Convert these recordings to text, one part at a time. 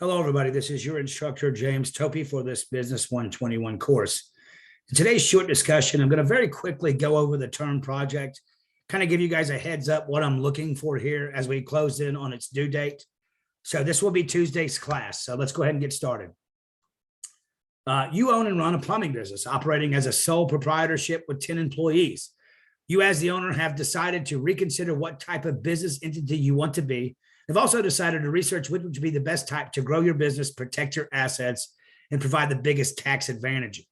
Hello, everybody. This is your instructor, James Topi, for this Business 121 course. In today's short discussion, I'm going to very quickly go over the term project, kind of give you guys a heads up what I'm looking for here as we close in on its due date. So this will be Tuesday's class. So let's go ahead and get started. You own and run a plumbing business operating as a sole proprietorship with 10 employees. You, as the owner, have decided to reconsider what type of business entity you want to be. They've also decided to research which would be the best type to grow your business, protect your assets, and provide the biggest tax advantage.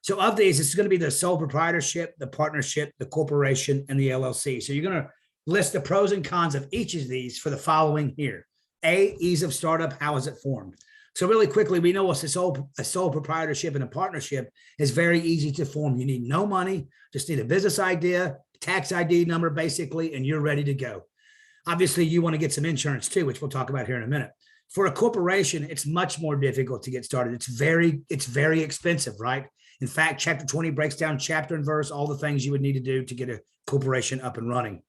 So of these, it's going to be the sole proprietorship, the partnership, the corporation, and the LLC. So you're going to list the pros and cons of each of these for the following here. A, ease of startup. How is it formed? So really quickly, we know a sole proprietorship and a partnership is very easy to form. You need no money, just need a business idea, tax ID number, basically, and you're ready to go. Obviously, you want to get some insurance too, which we'll talk about here in a minute. For a corporation, it's much more difficult to get started. It's very expensive, right? In fact, chapter 20 breaks down chapter and verse, all the things you would need to do to get a corporation up and running.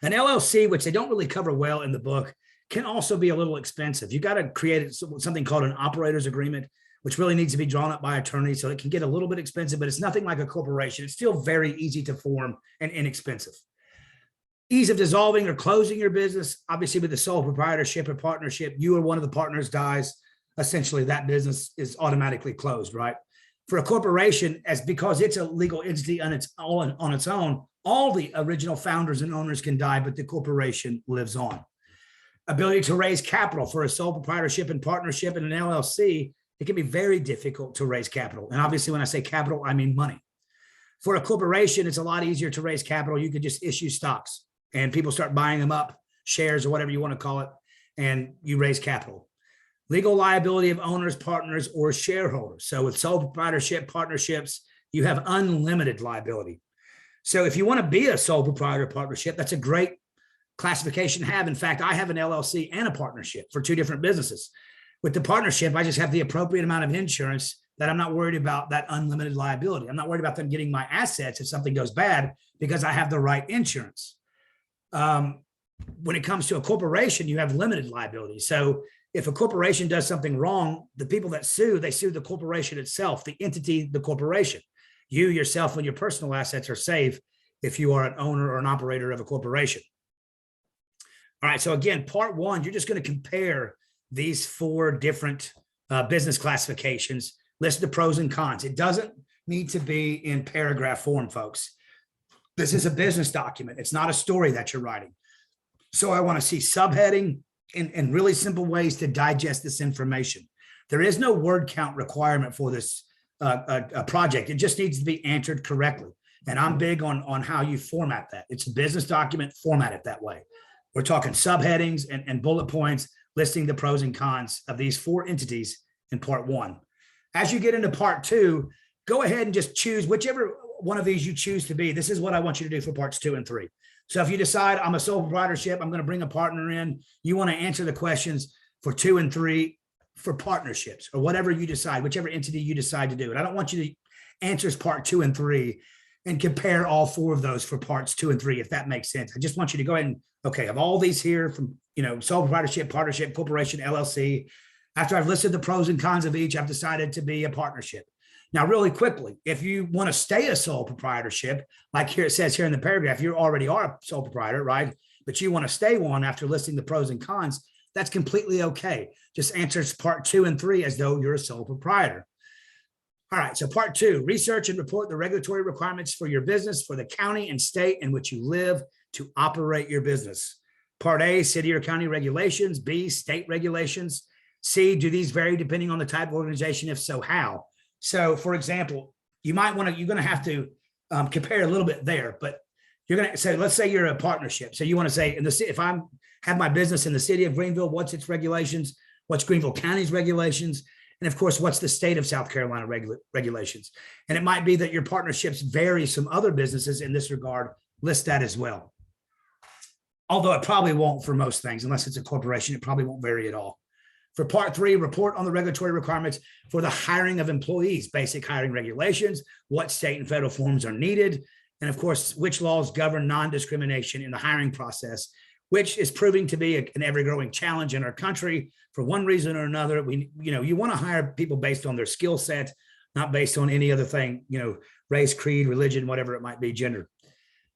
An LLC, which they don't really cover well in the book, can also be a little expensive. You got to create something called an operator's agreement, which really needs to be drawn up by attorneys. So it can get a little bit expensive, but it's nothing like a corporation. It's still very easy to form and inexpensive. Ease of dissolving or closing your business. Obviously, with the sole proprietorship or partnership, you or one of the partners dies. Essentially, that business is automatically closed, right? For a corporation, because it's a legal entity on its own, all the original founders and owners can die, but the corporation lives on. Ability to raise capital. For a sole proprietorship and partnership and an LLC, it can be very difficult to raise capital. And obviously, when I say capital, I mean money. For a corporation, it's a lot easier to raise capital. You could just issue stocks and people start buying them up, shares or whatever you want to call it, and you raise capital. Legal liability of owners, partners, or shareholders. So with sole proprietorship partnerships, you have unlimited liability. So if you want to be a sole proprietor partnership, that's a great classification to have. In fact, I have an LLC and a partnership for two different businesses. With the partnership, I just have the appropriate amount of insurance that I'm not worried about that unlimited liability. I'm not worried about them getting my assets if something goes bad because I have the right insurance. When it comes to a corporation, you have limited liability. So if a corporation does something wrong, the people that sue, they sue the corporation itself, the entity, the corporation. You yourself and your personal assets are safe if you are an owner or an operator of a corporation. All right. So again, part one, you're just going to compare these four different business classifications, list the pros and cons. It doesn't need to be in paragraph form, folks. This is a business document. It's not a story that you're writing. So I want to see subheading and really simple ways to digest this information. There is no word count requirement for this project. It just needs to be answered correctly. And I'm big on how you format that. It's a business document, format it that way. We're talking subheadings and bullet points, listing the pros and cons of these four entities in part one. As you get into part two, go ahead and just choose whichever one of these you choose to be. This is what I want you to do for parts 2 and 3. So if you decide I'm a sole proprietorship, I'm going to bring a partner in, you want to answer the questions for 2 and 3 for partnerships or whatever you decide, whichever entity you decide to do it. I don't want you to answer part 2 and 3 and compare all 4 of those for parts 2 and 3, if that makes sense. I just want you to go ahead and, okay, of all these here from, sole proprietorship, partnership, corporation, LLC, after I've listed the pros and cons of each, I've decided to be a partnership. Now, really quickly, if you want to stay a sole proprietorship, like here it says here in the paragraph, you already are a sole proprietor, right? But you want to stay one after listing the pros and cons, that's completely okay. Just answer part 2 and 3 as though you're a sole proprietor. All right, so part 2, research and report the regulatory requirements for your business for the county and state in which you live to operate your business. Part A, city or county regulations. B, state regulations. C, do these vary depending on the type of organization? If so, how? So, for example, you're going to have to compare a little bit there, but you're going to say, let's say you're a partnership. So you want to say, if I have my business in the city of Greenville, what's its regulations? What's Greenville County's regulations? And of course, what's the state of South Carolina regulations? And it might be that your partnerships vary some other businesses in this regard. List that as well. Although it probably won't for most things, unless it's a corporation, it probably won't vary at all. For part 3, report on the regulatory requirements for the hiring of employees, basic hiring regulations, what state and federal forms are needed, and of course, which laws govern non-discrimination in the hiring process, which is proving to be an ever-growing challenge in our country for one reason or another. You want to hire people based on their skill set, not based on any other thing, race, creed, religion, whatever it might be, gender.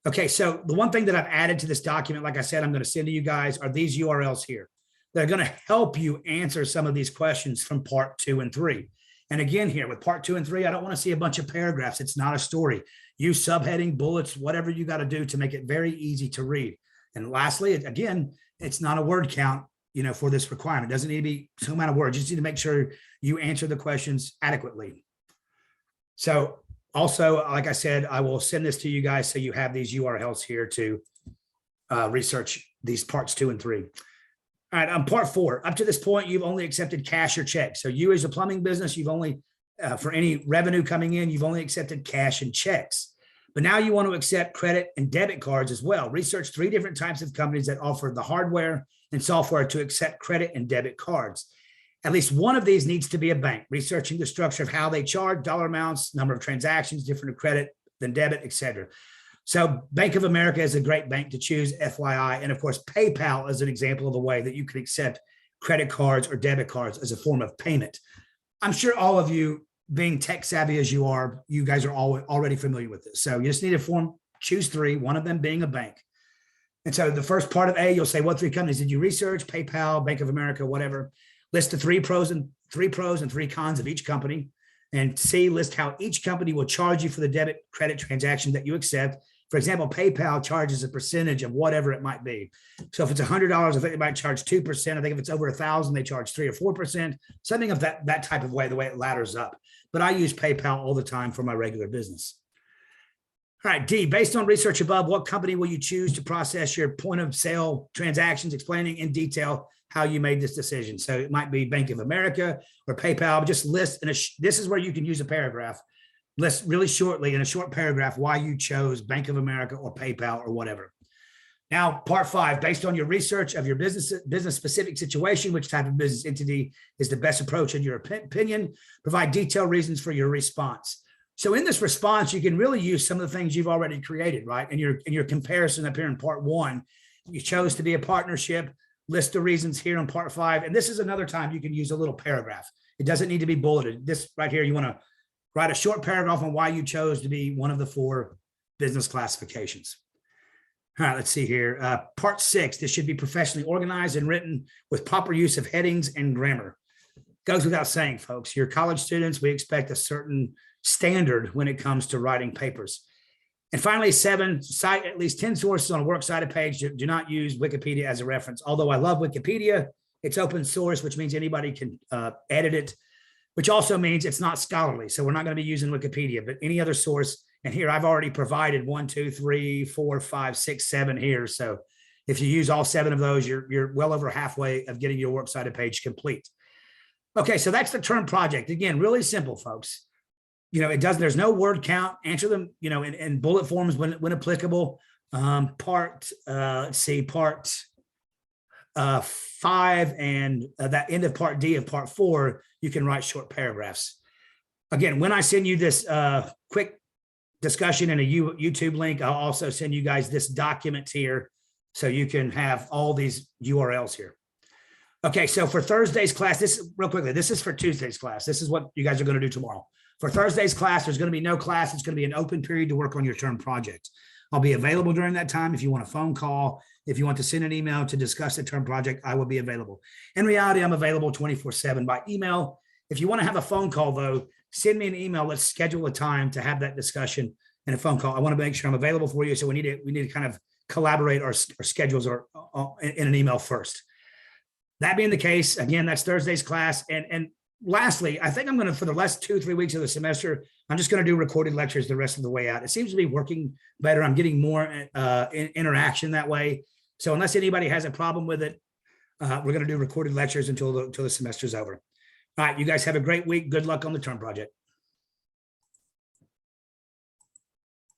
Okay, so the one thing that I've added to this document, like I said, I'm going to send to you guys are these URLs here. They're going to help you answer some of these questions from part 2 and 3. And again, here with part 2 and 3, I don't want to see a bunch of paragraphs. It's not a story. Use subheading, bullets, whatever you got to do to make it very easy to read. And lastly, again, it's not a word count, for this requirement. It doesn't need to be some amount of words. You just need to make sure you answer the questions adequately. So also, like I said, I will send this to you guys so you have these URLs here to research these parts 2 and 3. All right, on part 4, up to this point, you've only accepted cash or checks. So you as a plumbing business, you've only, for any revenue coming in, you've only accepted cash and checks. But now you want to accept credit and debit cards as well. Research 3 different types of companies that offer the hardware and software to accept credit and debit cards. At least one of these needs to be a bank, researching the structure of how they charge, dollar amounts, number of transactions, different credit than debit, et cetera. So Bank of America is a great bank to choose, FYI. And of course, PayPal is an example of the way that you can accept credit cards or debit cards as a form of payment. I'm sure all of you, being tech savvy as you are, you guys are already familiar with this. So you just need to choose 3, one of them being a bank. And so the first part of A, you'll say, what 3 companies did you research? PayPal, Bank of America, whatever. List the 3 pros and 3 cons of each company. And C, list how each company will charge you for the debit credit transaction that you accept. For example, PayPal charges a percentage of whatever it might be. So if it's $100, I think they might charge 2%. I think if it's over 1,000, they charge 3 or 4%, something of that type of way, the way it ladders up. But I use PayPal all the time for my regular business. All right, D, based on research above, what company will you choose to process your point of sale transactions, explaining in detail how you made this decision? So it might be Bank of America or PayPal. Just list, and this is where you can use a paragraph. List really shortly in a short paragraph why you chose Bank of America or PayPal or whatever. Now, part 5, based on your research of your business specific situation, which type of business entity is the best approach in your opinion, provide detailed reasons for your response. So in this response, you can really use some of the things you've already created, right? In your comparison up here in part 1, you chose to be a partnership, list the reasons here in part 5. And this is another time you can use a little paragraph. It doesn't need to be bulleted. This right here, you want to write a short paragraph on why you chose to be one of the 4 business classifications. All right, let's see here. Part 6, this should be professionally organized and written with proper use of headings and grammar. Goes without saying, folks, you're college students. We expect a certain standard when it comes to writing papers. And finally, 7, cite at least 10 sources on a works cited page. Do not use Wikipedia as a reference. Although I love Wikipedia, it's open source, which means anybody can edit it, which also means it's not scholarly. So we're not going to be using Wikipedia, but any other source. And here I've already provided 1, 2, 3, 4, 5, 6, 7 here. So if you use all 7 of those, you're well over halfway of getting your works cited page complete. Okay, so that's the term project. Again, really simple, folks. There's no word count. Answer them, in bullet forms when applicable. Part 5 and that end of part D of part 4, you can write short paragraphs. Again, when I send you this quick discussion in a YouTube link, I'll also send you guys this document here so you can have all these URLs here. Okay, so for Thursday's class, this is for Tuesday's class. This is what you guys are going to do tomorrow. For Thursday's class, there's going to be no class. It's going to be an open period to work on your term project. I'll be available during that time. If you want a phone call, if you want to send an email to discuss the term project, I will be available. In reality, I'm available 24/7 by email. If you want to have a phone call, though, send me an email. Let's schedule a time to have that discussion and a phone call. I want to make sure I'm available for you. So we need to kind of collaborate our schedules in an email first. That being the case, again, that's Thursday's class. And lastly, I think I'm going to, for the last 2-3 weeks of the semester, I'm just going to do recorded lectures the rest of the way out. It seems to be working better. I'm getting more interaction that way. So unless anybody has a problem with it, we're going to do recorded lectures until the semester's over. All right, you guys have a great week. Good luck on the term project.